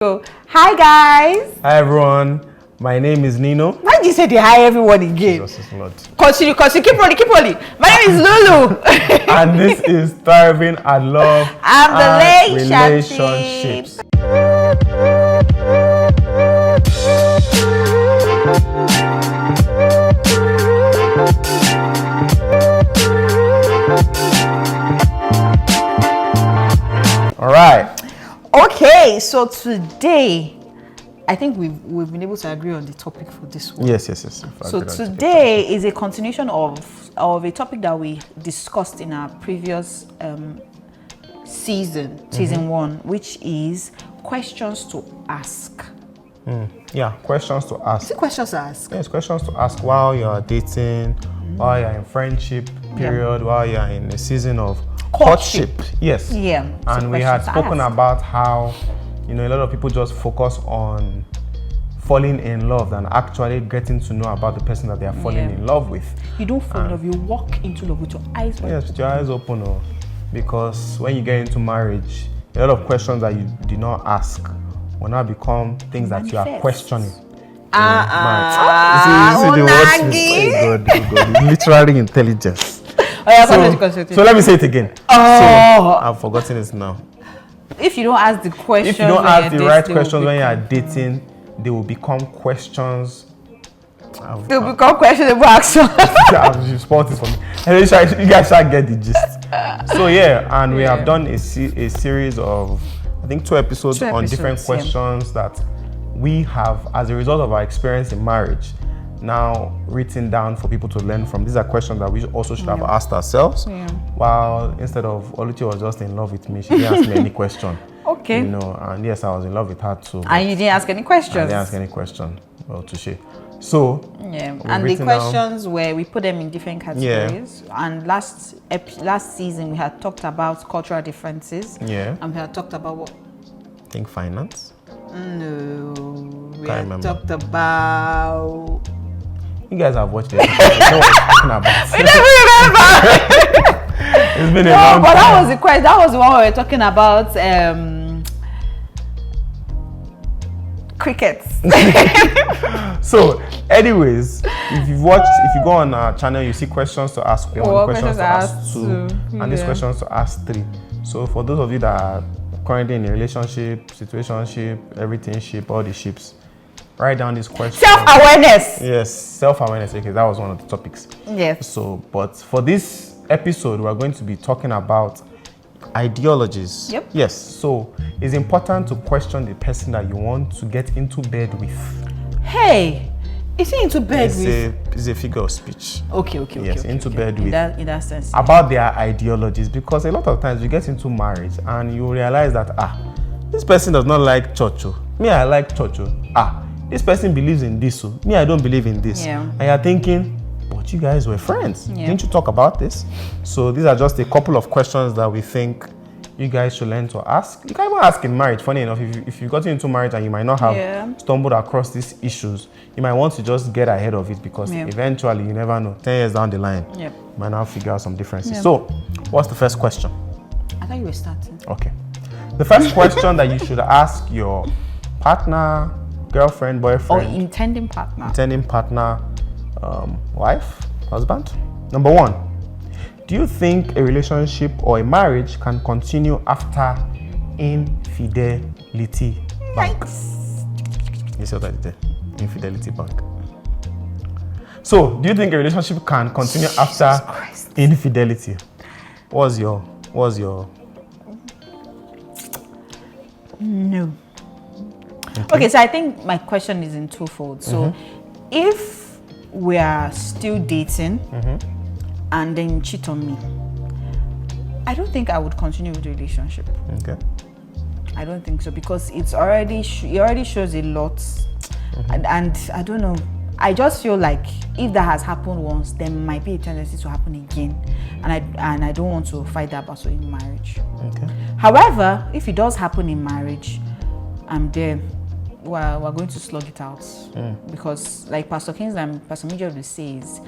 So, hi guys. Hi everyone. My name is Nino. Why did you say the hi everyone again? Jesus is Lord. Continue. Keep rolling. My name is Lulu. And this is Thriving at Love and Relationships. All right. Okay, so today, I think we've been able to agree on the topic for this one. Yes. So today is a continuation of a topic that we discussed in our previous season 1, which is questions to ask. Yeah, questions to ask. Is it questions to ask? Yes, questions to ask while you're dating, while you're in friendship period, while you're in a season of courtship. Yes. Yeah. And we had spoken about how, a lot of people just focus on falling in love than actually getting to know about the person that they are falling in love with. You don't fall in love, you walk into love with your eyes open. Yes, with your eyes open. Because when you get into marriage, a lot of questions that you did not ask will now become things that you are questioning. Good. Literary intelligence. So let me say it again. I've forgotten it now. If you don't ask the questions, if you don't ask the right questions when you are dating, they will become questions. They'll become questionable actions. You've spoiled this for me. You guys shall get the gist. So and we have done a series of, I think, 2 episodes on different questions that we have, as a result of our experience in marriage, now written down for people to learn from. These are questions that we also should have asked ourselves. While instead of Oluchi was just in love with me, she didn't ask me any question. Okay. And yes, I was in love with her too. And you didn't ask any questions? I didn't ask any question. Well, touche. So and the questions were, we put them in different categories. And last season we had talked about cultural differences. And we had talked about what? I think finance. No, we had talked about. You guys have watched it. You know what I'm talking about. We never remember. It's been a long time. But that was the question. That was the one we were talking about. Crickets. So, anyways, if you go on our channel, you see questions to ask 1, questions to ask 2, and these questions to ask 3. So, for those of you that are currently in a relationship, situationship, everything ship, all the ships, write down these questions. Self-awareness. Yes, self-awareness. Okay, that was one of the topics. Yes. So, but for this episode, we're going to be talking about ideologies. Yep. Yes. So, it's important to question the person that you want to get into bed with. Hey, is he into bed with? It's a figure of speech. Okay. Yes, into bed with. In that sense. About their ideologies, because a lot of times you get into marriage and you realize that this person does not like church. Me, I like church. This person believes in this. Me, I don't believe in this. Yeah. And you're thinking, but you guys were friends. Didn't you talk about this? So these are just a couple of questions that we think you guys should learn to ask. You can even ask in marriage. Funny enough, if you've gotten into marriage and you might not have stumbled across these issues, you might want to just get ahead of it, because eventually, you never know, 10 years down the line, you might now figure out some differences. So what's the first question? I thought you were starting. Okay. The first question that you should ask your partner, girlfriend, boyfriend, or intending partner, wife, husband. Number 1, do you think a relationship or a marriage can continue after infidelity? You see what I did there? Infidelity bank. So, do you think a relationship can continue after infidelity? What's your? No. Okay, so I think my question is in twofold. So, if we are still dating and then you cheat on me, I don't think I would continue with the relationship. Okay. I don't think so, because it already shows a lot, and I don't know. I just feel like if that has happened once, there might be a tendency to happen again, and I don't want to fight that battle in marriage. Okay. However, if it does happen in marriage, I'm there. We're going to slug it out, because like Pastor Kings and Pastor Major says,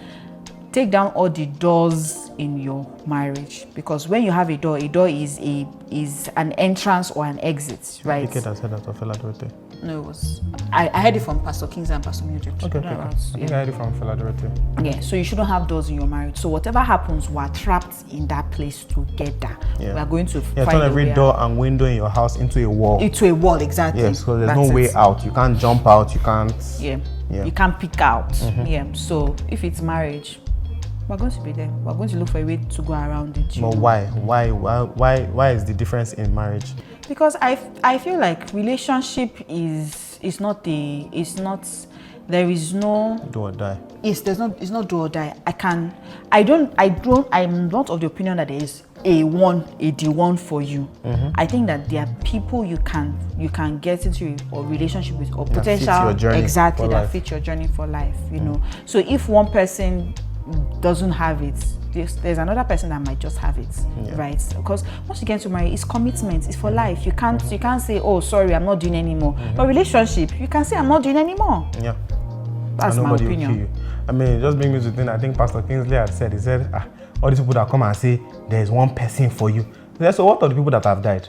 take down all the doors in your marriage, because when you have a door is an entrance or an exit, right? Kike has said that of Philadelphia. No, it was I heard it from Pastor Kings and Pastor Mildred. Okay. I think I heard it from Philadelphia. Yeah, so you shouldn't have doors in your marriage. So whatever happens, we're trapped in that place together. Yeah. We are going to turn every door and window in your house into a wall. Into a wall, exactly. Yes, so there's no way out. You can't jump out. You can't. Yeah. You can't pick out. Yeah. So if it's marriage, we're going to be there. We're going to look for a way to go around it. But why? Why is the difference in marriage? Because I feel like relationship is not there is no do or die. It's not do or die. I'm not of the opinion that there is a D1 for you. I think that there are people you can get into a relationship with, or potential exactly that fit your journey for life, you know. So if one person doesn't have it, there's another person that might just have it, right? Because once you get to marry, it's commitment, it's for life. You can't say, oh sorry, I'm not doing anymore. But relationship, you can say I'm not doing anymore. Yeah, that's my opinion. I mean, it just brings me to think. I think Pastor Kingsley had said, all these people that come and say there's one person for you. So what are the people that have died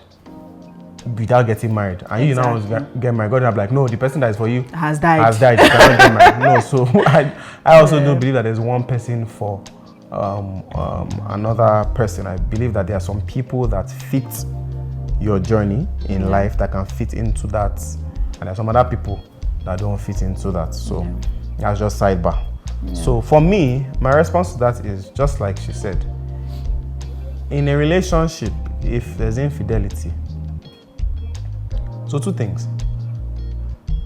without getting married? And you now get married, God, I'm like, no, the person that is for you has died. You cannot get married. No, so I also don't believe that there's one person for another person. I believe that there are some people that fit your journey in life that can fit into that, and there are some other people that don't fit into that. So that's just sidebar. So for me, my response to that is just like she said. In a relationship, if there's infidelity, so two things.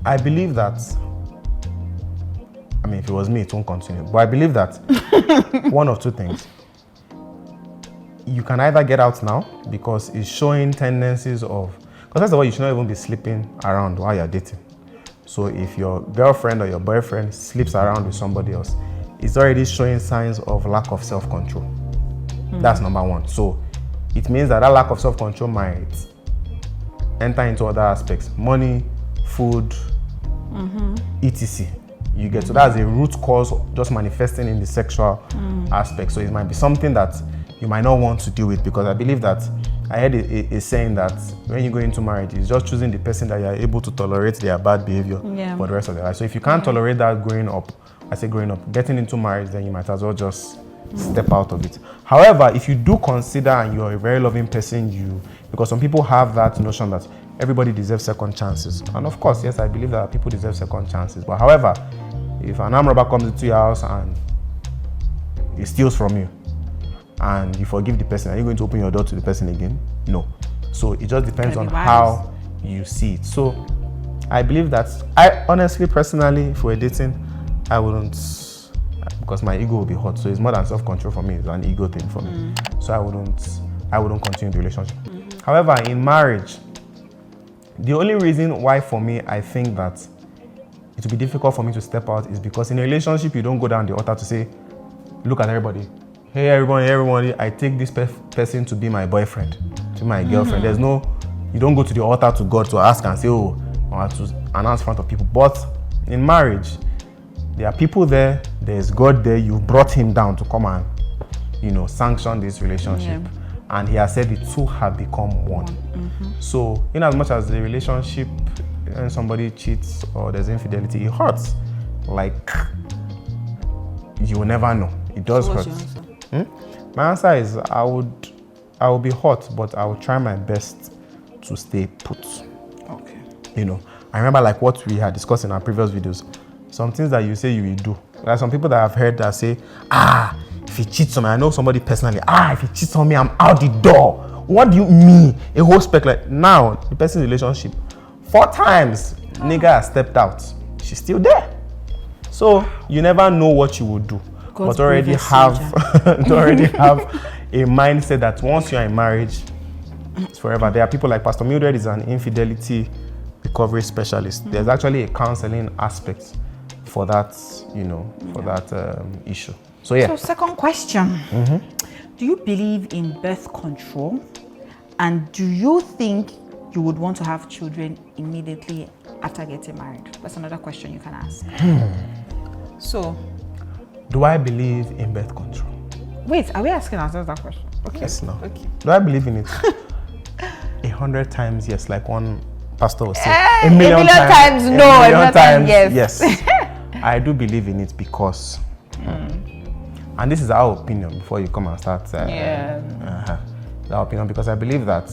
I believe that, I mean, if it was me, it won't continue. But I believe that one of two things. You can either get out now because it's showing tendencies of, because first of all, you should not even be sleeping around while you're dating. So if your girlfriend or your boyfriend sleeps around with somebody else, it's already showing signs of lack of self-control. That's number one. So it means that lack of self-control might enter into other aspects. Money, food, etc. You get, so that's a root cause just manifesting in the sexual aspect. So it might be something that you might not want to deal with, because I believe that I heard a saying that when you go into marriage, it's just choosing the person that you are able to tolerate their bad behavior for the rest of their life. So if you can't tolerate that growing up, getting into marriage, then you might as well just step out of it. However, if you do consider and you're a very loving person, because some people have that notion that everybody deserves second chances. And of course, yes, I believe that people deserve second chances. But however, if an armed robber comes into your house and he steals from you, and you forgive the person, are you going to open your door to the person again? No. So it just depends on how you see it. So I believe that I honestly, personally, if we're dating, I wouldn't, because my ego will be hurt. So it's more than self-control for me, it's an ego thing for me. So I wouldn't continue the relationship. However, in marriage, the only reason why for me I think that it will be difficult for me to step out is because in a relationship you don't go down the altar to say, look at everybody. Hey everybody, I take this person to be my boyfriend, to my girlfriend. There's no, you don't go to the altar to God to ask and say, oh, I want to announce in front of people. But in marriage, there are people there, there's God there, you brought him down to come and, sanction this relationship. Yeah. And he has said the two have become one. So in as much as the relationship, when somebody cheats or there's infidelity, it hurts. Like, you will never know. It does hurt. My answer is I will be hurt, but I will try my best to stay put. Okay. I remember like what we had discussed in our previous videos. Some things that you say you will do. There are some people that I've heard that say, if he cheats on me, I know somebody personally, if he cheats on me, I'm out the door. What do you mean? A whole spec, like now, the person's relationship, 4 times, nigga has stepped out. She's still there. So you never know what you will do. But already have a mindset that once you're in marriage, it's forever. There are people like Pastor Mildred is an infidelity recovery specialist. There's actually a counseling aspect for that, that issue. So yeah. So second question, do you believe in birth control, and do you think you would want to have children immediately after getting married? That's another question you can ask. So Do I believe in birth control? Wait, are we asking ourselves that question? Okay. Yes, no. Okay. Do I believe in it? 100 times yes, like one pastor was saying. A million times no, a million times yes. I do believe in it because, and this is our opinion before you come and start. Our opinion, because I believe that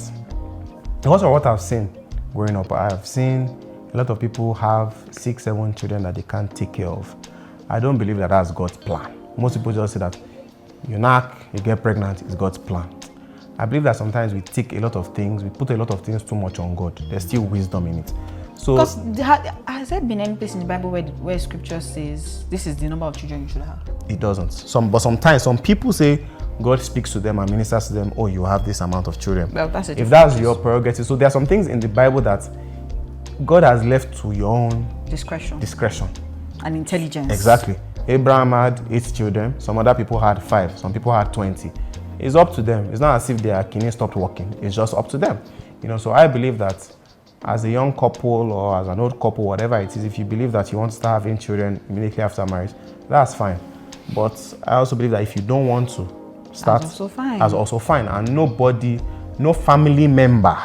because of what I've seen growing up, I've seen a lot of people have 6, 7 children that they can't take care of. I don't believe that that's God's plan. Most people just say that you knock, you get pregnant, it's God's plan. I believe that sometimes we take a lot of things, we put a lot of things too much on God. There's still wisdom in it. So, because has there been any place in the Bible where Scripture says this is the number of children you should have? It doesn't. But sometimes some people say God speaks to them and ministers to them. Oh, you have this amount of children. Well, if that's your prerogative, so there are some things in the Bible that God has left to your own discretion and intelligence. Exactly. Abraham had 8 children. Some other people had 5. Some people had 20. It's up to them. It's not as if their kidney stopped working. It's just up to them. So I believe that as a young couple or as an old couple, whatever it is, if you believe that you want to start having children immediately after marriage, that's fine. But I also believe that if you don't want to start, that's also fine. And nobody, no family member,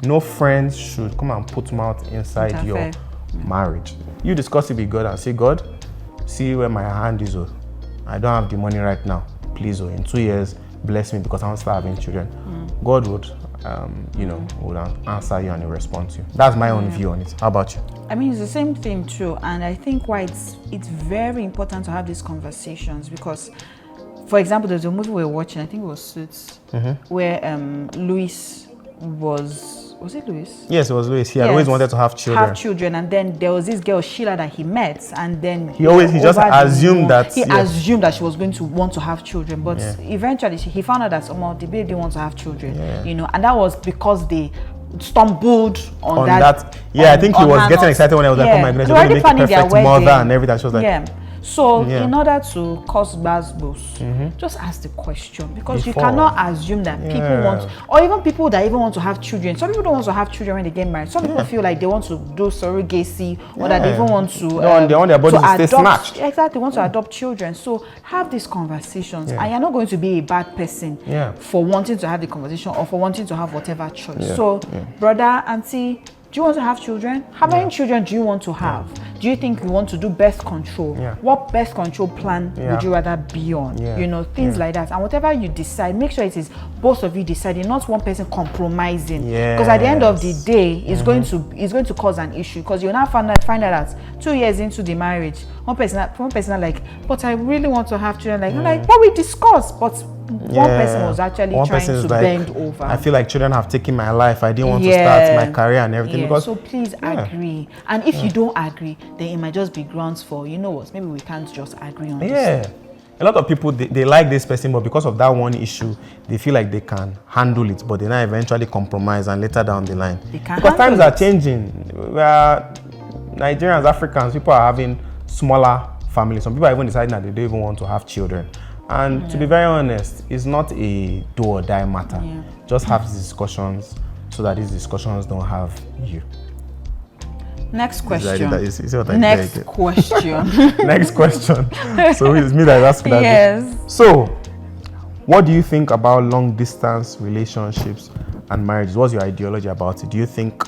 no friends should come and put mouth inside your marriage. You discuss it with God and say, God, see where my hand is. I don't have the money right now. Please, in 2 years, bless me because I want to start having children. God would, would answer you and respond to you. That's my own view on it. How about you? I mean, it's the same thing too. And I think why it's very important to have these conversations because, for example, there's a movie we were watching, I think it was Suits, where Louis was it Louis? Yes, it was Louis. He had always wanted to have children. And then there was this girl, Sheila, that he met. And then he just assumed that... He assumed that she was going to want to have children. But eventually, he found out that the baby didn't want to have children. And that was because they stumbled on that. I think he was getting excited when I was like, oh my goodness, you're going to make a perfect mother and everything. She was like... So in order to cause buzz, just ask the question because you cannot assume that people want, or even people that even want to have children. Some people don't want to have children when they get married. Some people feel like they want to do surrogacy or that they even want to. They want their body to stay snatched. Exactly, want to adopt children. So have these conversations, and you're not going to be a bad person for wanting to have the conversation or for wanting to have whatever choice. So, brother, auntie, do you want to have children? How many children do you want to have? Do you think you want to do birth control? What birth control plan would you rather be on? Things like that. And whatever you decide, make sure it is both of you deciding, not one person compromising. Because at the end of the day, it's going to cause an issue. Because you'll now find out that 2 years into the marriage, one person are like, but I really want to have children. Like, what we discussed, but one person was actually trying to bend over. I feel like children have taken my life. I didn't want to start my career and everything. Because, so please agree. And if you don't agree, then it might just be grounds for, maybe we can't just agree on this. A lot of people, they like this person, but because of that one issue, they feel like they can handle it, but they now eventually compromise and later down the line. Because times are changing. Where Nigerians, Africans, people are having smaller families. Some people are even deciding that they don't even want to have children. And to be very honest, it's not a do or die matter. Just have these discussions so that these discussions don't have you. Next question. Next question. So it's me that asking that. Yes. So, what do you think about long distance relationships and marriages? What's your ideology about it? Do you think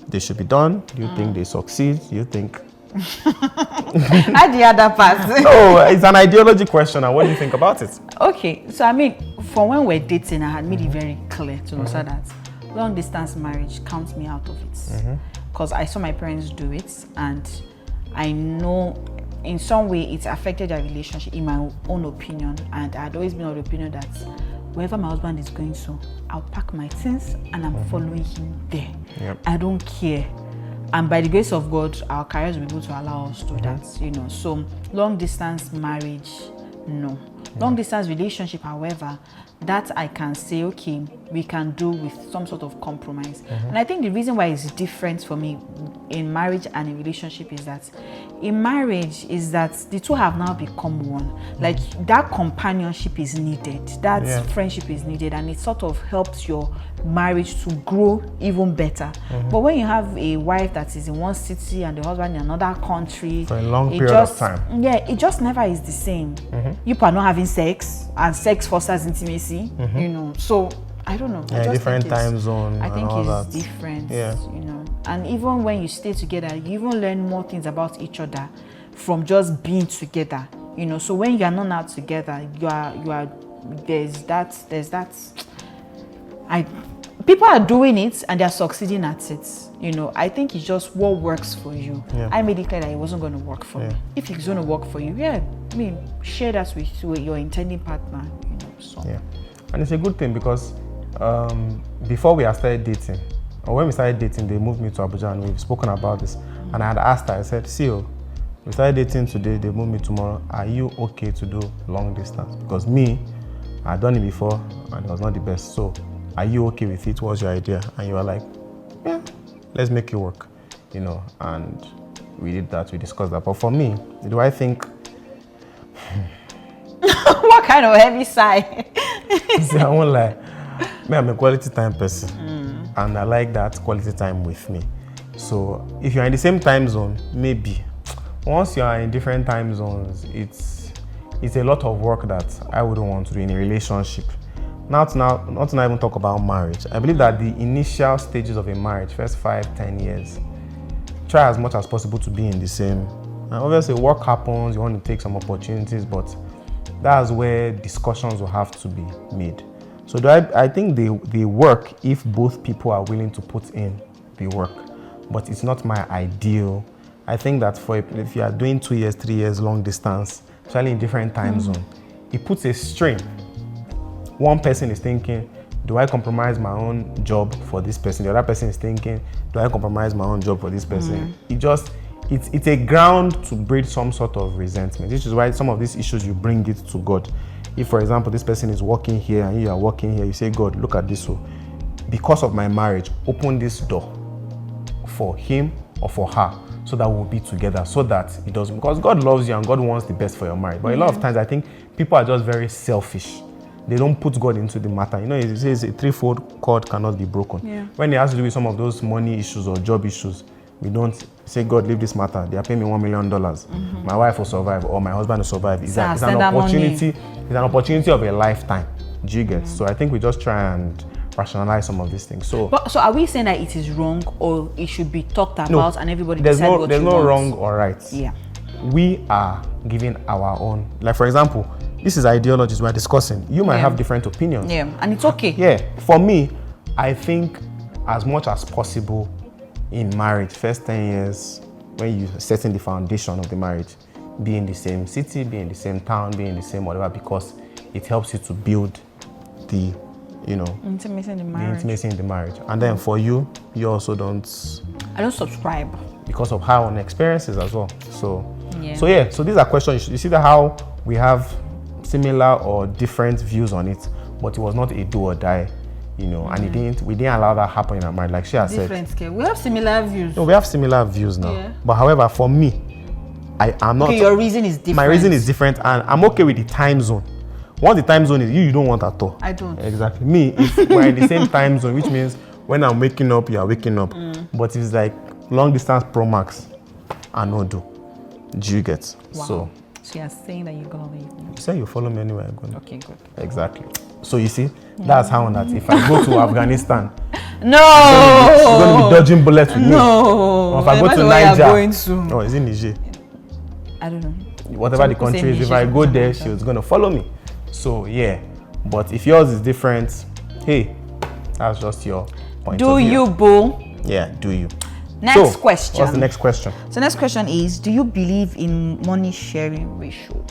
they should be done? Do you think they succeed? Do you think... At the other part. No, it's an ideology question. And what do you think about it? Okay, so I mean, from when we're dating, I had made it very clear to know that long distance marriage counts me out of it. Because I saw my parents do it, and I know in some way it's affected their relationship, in my own opinion. And I had always been of the opinion that wherever my husband is going to, I'll pack my things and I'm following him there. I don't care. And by the grace of God, our careers will be able to allow us to do that, So long distance marriage, no. Long distance relationship, however, that I can say, okay, we can do with some sort of compromise. And I think the reason why it's different for me in marriage and in relationship is that in marriage is that the two have now become one. Like that companionship is needed, that friendship is needed, and it sort of helps your marriage to grow even better. But when you have a wife that is in one city and the husband in another country for a long period of time, it just never is the same. You are not having sex, and sex fosters intimacy, you know. So I don't know. Yeah, different time zone. I think it's that. Different. Yeah. You know, and even when you stay together, you even learn more things about each other from just being together. You know, so when you are not now together, you are there's that. People are doing it and they are succeeding at it. You know, I think it's just what works for you. Yeah. I made it clear that it wasn't going to work for me. If it's going to work for you, share that with your intending partner. You know, so. Yeah, and it's a good thing because before we had started dating, or when we started dating, they moved me to Abuja and we've spoken about this. And I had asked her, I said, we started dating today, they moved me tomorrow. Are you okay to do long distance? Because me, I'd done it before and it was not the best. So are you okay with it? What's your idea? And you were like, yeah, let's make it work, you know. And we did that, we discussed that. But for me, do I think... What kind of heavy sigh? See, I won't lie. I'm a quality time person. And I like that quality time with me. So if you're in the same time zone, maybe. Once you are in different time zones, it's a lot of work that I wouldn't want to do in a relationship. Not to even talk about marriage. I believe that the initial stages of a marriage, first 5-10 years, try as much as possible to be in the same. And obviously work happens, you want to take some opportunities, but that's where discussions will have to be made. So I think they work if both people are willing to put in the work, but it's not my ideal. I think that if you are doing 2 years, 3 years long distance, especially in different time zone, it puts a strain. One person is thinking, do I compromise my own job for this person? The other person is thinking, do I compromise my own job for this person? It's a ground to breed some sort of resentment, which is why some of these issues you bring it to God. If, for example, this person is working here and you are working here, you say, God, look at this. So, because of my marriage, open this door for him or for her so that we'll be together, so that it doesn't, because God loves you and God wants the best for your marriage. But a lot of times I think people are just very selfish. They don't put God into the matter. You know, it says a threefold cord cannot be broken. Yeah. When it has to do with some of those money issues or job issues, we don't say, God, leave this matter. They are paying me $1 million. My wife will survive or my husband will survive. It's an opportunity. It's an opportunity of a lifetime. Do you get? So I think we just try and rationalize some of these things. So are we saying that it is wrong or it should be talked about and everybody decide what you want? There's no wrong or right. Yeah. We are giving our own. Like, for example, this is ideologies we're discussing. You might have different opinions. Yeah, and it's okay. Yeah. For me, I think as much as possible in marriage, first 10 years, when you're setting the foundation of the marriage, be in the same city, be in the same town, be in the same whatever, because it helps you to build the, intimacy in the marriage. And then for you also don't... I don't subscribe. Because of our own experiences as well. So these are questions. You see that how we have similar or different views on it, but it was not a do or die, and we didn't allow that happen in our marriage. Like she has said. We have similar views. No, we have similar views now. Yeah. But however, for me, I'm not... Okay, your reason is different. My reason is different, and I'm okay with the time zone. Once the time zone is you don't want at all. I don't. Exactly. Me, if we're in the same time zone, which means when I'm waking up, you are waking up. But it's like long distance Pro Max, I no do. Do you get? Wow. So you're saying that you're gonna leave me? You say you follow me anywhere I'm going. Okay, good. Exactly. So you see, that's how that if I go to Afghanistan, no, she's gonna be dodging bullets with me. No. Or if I go to Niger, no, it's in Niger. I don't know. Whatever the country is, if I go there, she was gonna follow me. So yeah, but if yours is different, hey, that's just your point of view. Do you, boo? Yeah, do you? Next question. What's the next question? So next question is, do you believe in money sharing ratio?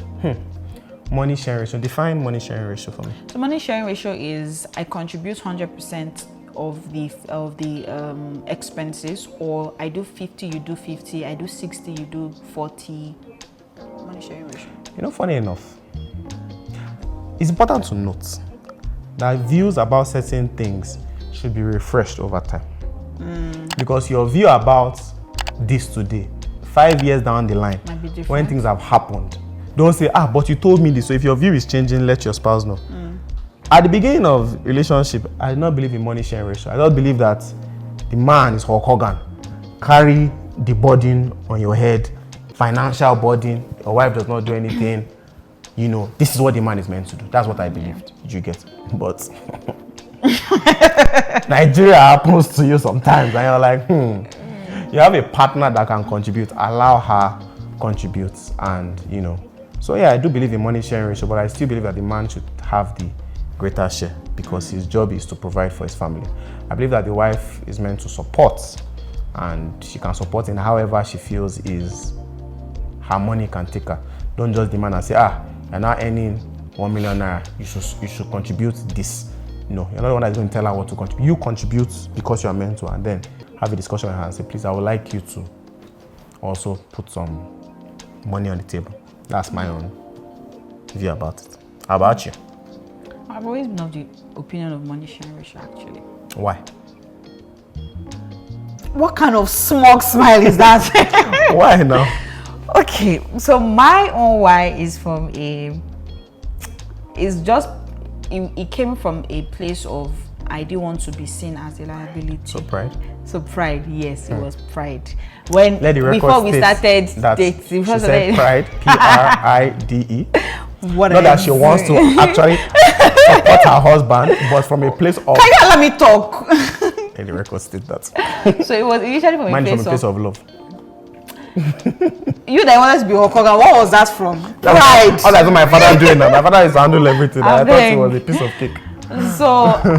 Money sharing ratio. Define money sharing ratio for me. So money sharing ratio is I contribute 100% of the expenses, or I do 50, you do 50, I do 60, you do 40. Money sharing ratio. Funny enough, it's important to note that views about certain things should be refreshed over time. Because your view about this today, 5 years down the line, when things have happened, don't say, but you told me this. So if your view is changing, let your spouse know. At the beginning of relationship, I did not believe in money sharing ratio. I don't believe that the man is Hulk Hogan. Carry the burden on your head, financial burden. Your wife does not do anything. This is what the man is meant to do. That's what I believed. You get, but Nigeria happens to you sometimes, and you're like, You have a partner that can contribute. Allow her contribute, and So yeah, I do believe in money sharing ratio, but I still believe that the man should have the greater share because his job is to provide for his family. I believe that the wife is meant to support, and she can support in however she feels is her money can take her. Don't just demand and say, you're not earning 1 million naira, you should contribute this. No, you're not the one that's going to tell her what to contribute. You contribute because you're meant to, and then have a discussion with her and say, please, I would like you to also put some money on the table. That's my own view about it. How about you? I've always been of the opinion of money sharing ratio, actually. Why? What kind of smug smile is that? Why now? Okay, so my own why is it came from a place of I didn't want to be seen as a liability. So pride? So pride, yes, it was pride. When before we started she dating, said pride, Pride. What Not that she wants to actually support her husband, but from a place of. Can you let me talk? Let the record state that. So it was initially from a place of love. You that wanted to be Hokoga, what was that from? Pride. Oh, that's what my father doing now. My father is handling everything. I thought it was a piece of cake. So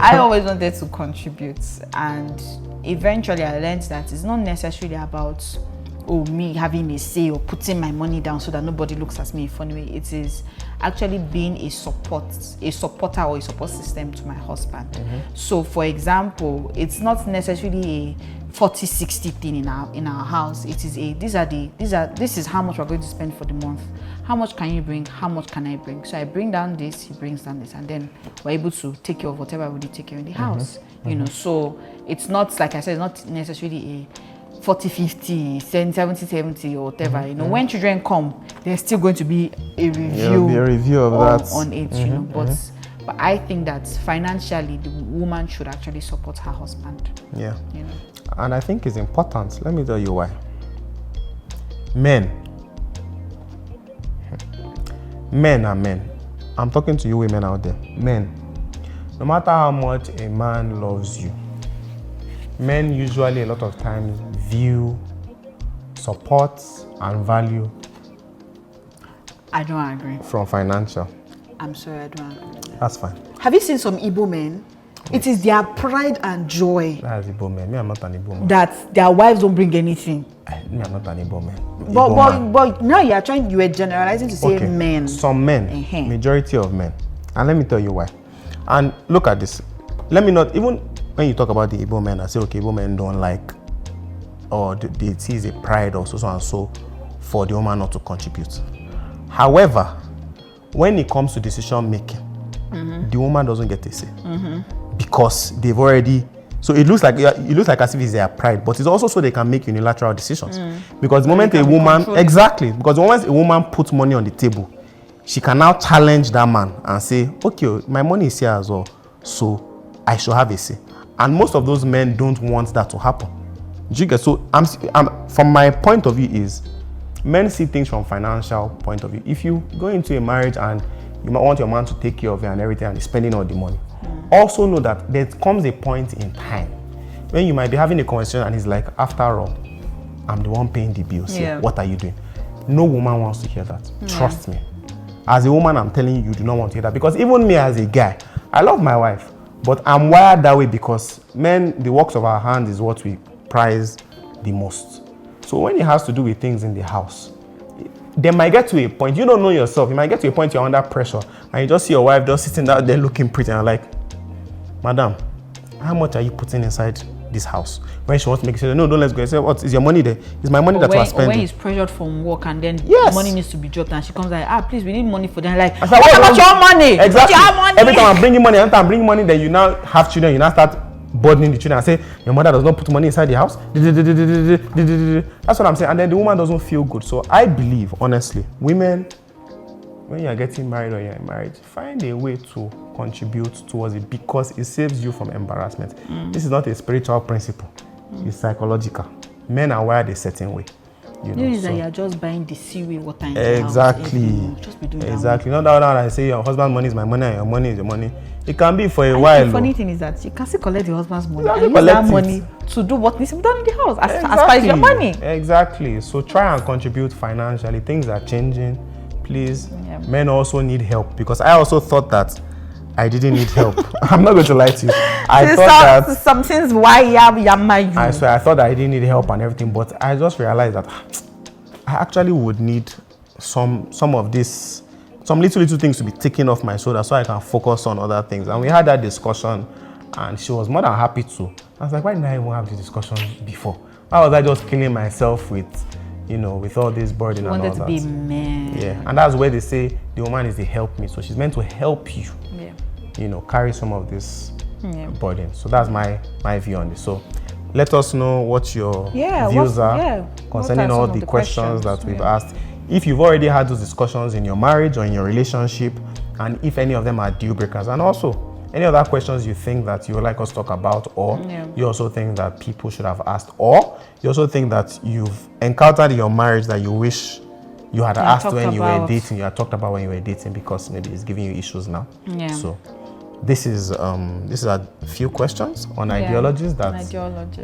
I always wanted to contribute, and eventually I learned that it's not necessarily about me having a say or putting my money down so that nobody looks at me in a funny way. It is actually being a supporter or a support system to my husband. So for example, it's not necessarily a 40-60 thing in our house. It is this is how much we're going to spend for the month. How much can you bring? How much can I bring? So I bring down this, he brings down this, and then we're able to take care of whatever we take care of in the house. So it's not, like I said, it's not necessarily a 40-50, 70-70 or whatever. When children come, there's still going to be a review, of that on it. But I think that financially the woman should actually support her husband. Yeah. And I think it's important. Let me tell you why. Men are men. I'm talking to you women out there. Men, no matter how much a man loves you, men usually a lot of times view, support, and value. I don't agree. From financial. I'm sorry, I don't agree. That's fine. Have you seen some Igbo men? It is their pride and joy. That's Igbo men. Me, I'm not an Igbo man. That their wives don't bring anything. Me, I'm not an Igbo man. But now you are generalizing to say men. Some men, majority of men. And let me tell you why. And look at this. Let me not, even when you talk about the Igbo men, I say, okay, Igbo men don't like, or they see a pride or so and so for the woman not to contribute. However, when it comes to decision making, the woman doesn't get a say. Because they've already, so it looks like as if it's their pride, but it's also so they can make unilateral decisions. Because the moment a woman, because the moment a woman puts money on the table, she can now challenge that man and say, okay, my money is here as well, so I should have a say. And most of those men don't want that to happen. Do you get? So I'm from my point of view is, men see things from financial point of view. If you go into a marriage and you might want your man to take care of you and everything and he's spending all the money, also know that there comes a point in time when you might be having a conversation and he's like, after all, I'm the one paying the bills. Yeah. What are you doing? No woman wants to hear that. Trust me. As a woman, I'm telling you, you do not want to hear that. Because even me as a guy, I love my wife, but I'm wired that way because men, the works of our hands is what we prize the most. So when it has to do with things in the house, they might get to a point, you don't know yourself, you might get to a point you're under pressure and you just see your wife just sitting out there looking pretty and like, madam, how much are you putting inside this house. When she wants to make it, no, don't let's go. I say, what is your money there? It's my money that we're spending. Or when he's pressured from work and then money needs to be dropped and she comes like, please, we need money for them. Like, what about your money? Exactly. Your money? Every time I'm bringing money, then you now have children, you now start burdening the children and say, your mother does not put money inside the house. That's what I'm saying. And then the woman doesn't feel good. So I believe, honestly, women, when you're getting married or you're in marriage, find a way to contribute towards it because it saves you from embarrassment. This is not a spiritual principle. It's psychological. Men are wired a certain way. You know, that you're just buying the seaweed water in exactly. The house. Just be doing exactly. Not that I say your husband's money is my money and your money is your money. It can be for a while. The funny thing is that you can still collect your husband's money and use that money to do what needs to be done in the house as far as your money. Exactly. So try and contribute financially. Things are changing. Please. Yeah. Men also need help because I also thought that I didn't need help. I'm not going to lie to you. I thought that some things why you. I swear I thought that I didn't need help and everything, but I just realized that I actually would need some of this, some little things to be taken off my shoulder so I can focus on other things. And we had that discussion, and she was more than happy to. I was like, why didn't I even have this discussion before? Why was I just killing myself with, with all this burden and all that? Wanted to be man. Yeah, and that's where they say the woman is the help me. So she's meant to help you. Yeah. Carry some of this burden. So that's my view on this. So let us know what your views are concerning all the questions that we've asked. If you've already had those discussions in your marriage or in your relationship, and if any of them are deal breakers, and also any other questions you think that you would like us to talk about, or you also think that people should have asked, or you also think that you've encountered in your marriage that you wish you had asked when you were dating, you had talked about when you were dating because maybe it's giving you issues now. Yeah. So this is a few questions on ideologies that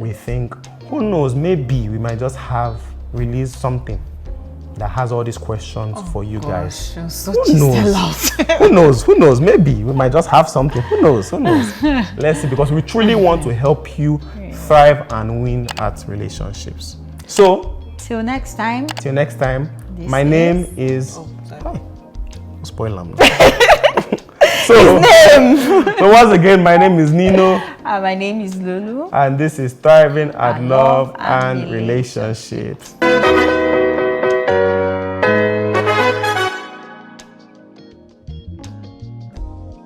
we think, who knows, maybe we might just have released something that has all these questions for you guys. Who knows? Maybe we might just have something. Who knows? Let's see, because we truly want to help you thrive and win at relationships. So till next time. My name is spoil them. So once again, my name is Nino. And my name is Lulu. And this is Thriving at Love and Relationships.